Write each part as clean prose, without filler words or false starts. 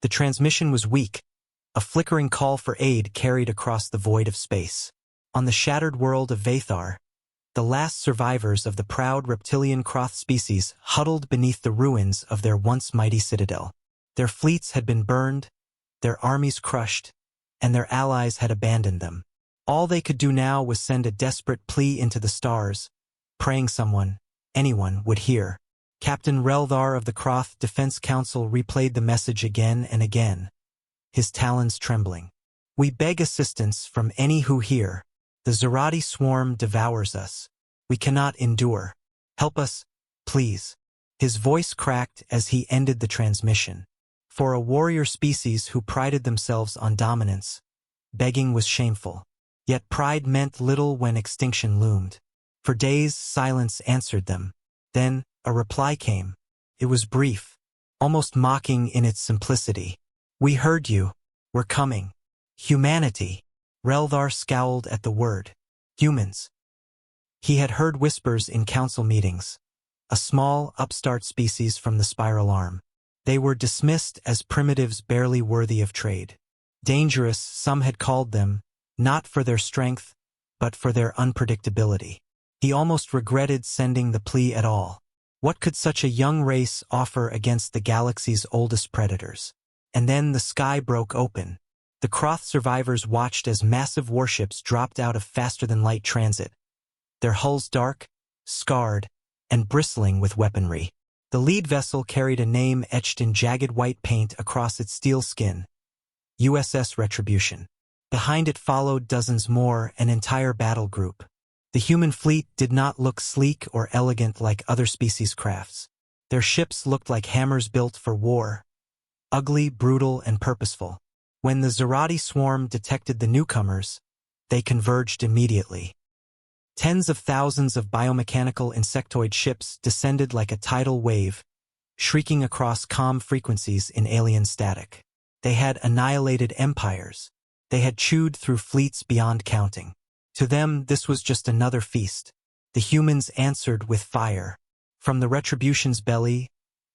The transmission was weak, a flickering call for aid carried across the void of space. On the shattered world of Vathar, the last survivors of the proud reptilian Kroth species huddled beneath the ruins of their once mighty citadel. Their fleets had been burned, their armies crushed, and their allies had abandoned them. All they could do now was send a desperate plea into the stars, praying someone, anyone, would hear. Captain Relthar of the Kroth Defense Council replayed the message again and again, his talons trembling. "We beg assistance from any who hear. The Zerati swarm devours us. We cannot endure. Help us, please." His voice cracked as he ended the transmission. For a warrior species who prided themselves on dominance, begging was shameful. Yet pride meant little when extinction loomed. For days, silence answered them. Then, a reply came. It was brief, almost mocking in its simplicity. "We heard you. We're coming." Humanity. Relthar scowled at the word. Humans. He had heard whispers in council meetings. A small, upstart species from the spiral arm. They were dismissed as primitives barely worthy of trade. Dangerous, some had called them, not for their strength, but for their unpredictability. He almost regretted sending the plea at all. What could such a young race offer against the galaxy's oldest predators? And then the sky broke open. The Kroth survivors watched as massive warships dropped out of faster-than-light transit, their hulls dark, scarred, and bristling with weaponry. The lead vessel carried a name etched in jagged white paint across its steel skin: USS Retribution. Behind it followed dozens more, an entire battle group. The human fleet did not look sleek or elegant like other species' crafts. Their ships looked like hammers built for war, ugly, brutal, and purposeful. When the Zerati swarm detected the newcomers, they converged immediately. Tens of thousands of biomechanical insectoid ships descended like a tidal wave, shrieking across calm frequencies in alien static. They had annihilated empires. They had chewed through fleets beyond counting. To them, this was just another feast. The humans answered with fire. From the Retribution's belly,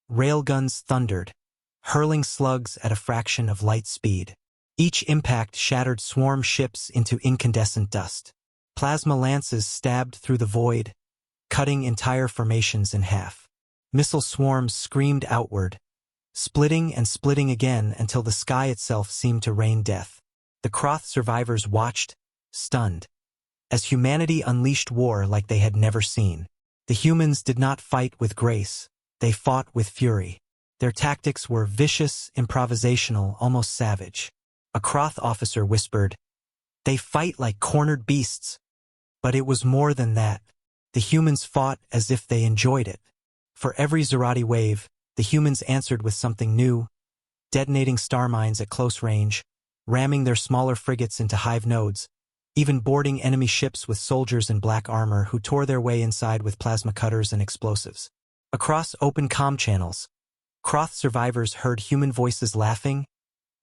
railguns thundered, hurling slugs at a fraction of light speed. Each impact shattered swarm ships into incandescent dust. Plasma lances stabbed through the void, cutting entire formations in half. Missile swarms screamed outward, splitting and splitting again until the sky itself seemed to rain death. The Kroth survivors watched, stunned, as humanity unleashed war like they had never seen. The humans did not fight with grace, they fought with fury. Their tactics were vicious, improvisational, almost savage. A Kroth officer whispered, "They fight like cornered beasts." But it was more than that. The humans fought as if they enjoyed it. For every Zerati wave, the humans answered with something new, detonating star mines at close range, ramming their smaller frigates into hive nodes, even boarding enemy ships with soldiers in black armor who tore their way inside with plasma cutters and explosives. Across open comm channels, Kroth survivors heard human voices laughing,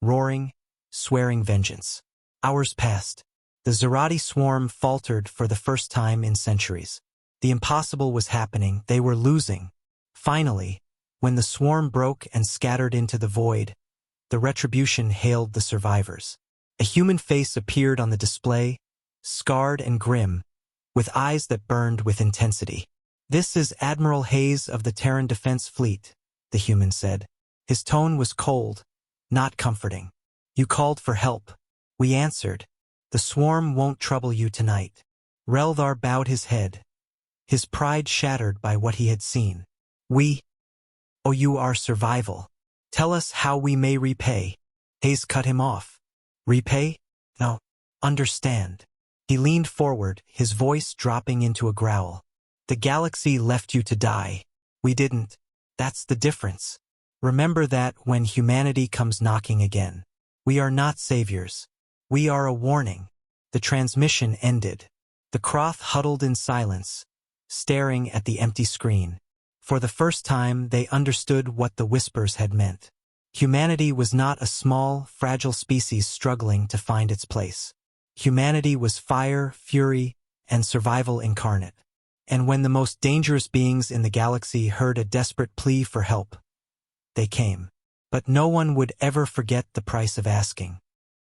roaring, swearing vengeance. Hours passed. The Zerati swarm faltered for the first time in centuries. The impossible was happening. They were losing. Finally, when the swarm broke and scattered into the void, the Retribution hailed the survivors. A human face appeared on the display, scarred and grim, with eyes that burned with intensity. "This is Admiral Hayes of the Terran Defense Fleet," the human said. His tone was cold, not comforting. "You called for help. We answered. The swarm won't trouble you tonight." Relthar bowed his head, his pride shattered by what he had seen. "We owe you our survival. Tell us how we may repay." Hayes cut him off. "Repay? No. Understand." He leaned forward, his voice dropping into a growl. "The galaxy left you to die. We didn't. That's the difference. Remember that when humanity comes knocking again. We are not saviors. We are a warning." The transmission ended. The Kroth huddled in silence, staring at the empty screen. For the first time, they understood what the whispers had meant. Humanity was not a small, fragile species struggling to find its place. Humanity was fire, fury, and survival incarnate. And when the most dangerous beings in the galaxy heard a desperate plea for help, they came. But no one would ever forget the price of asking.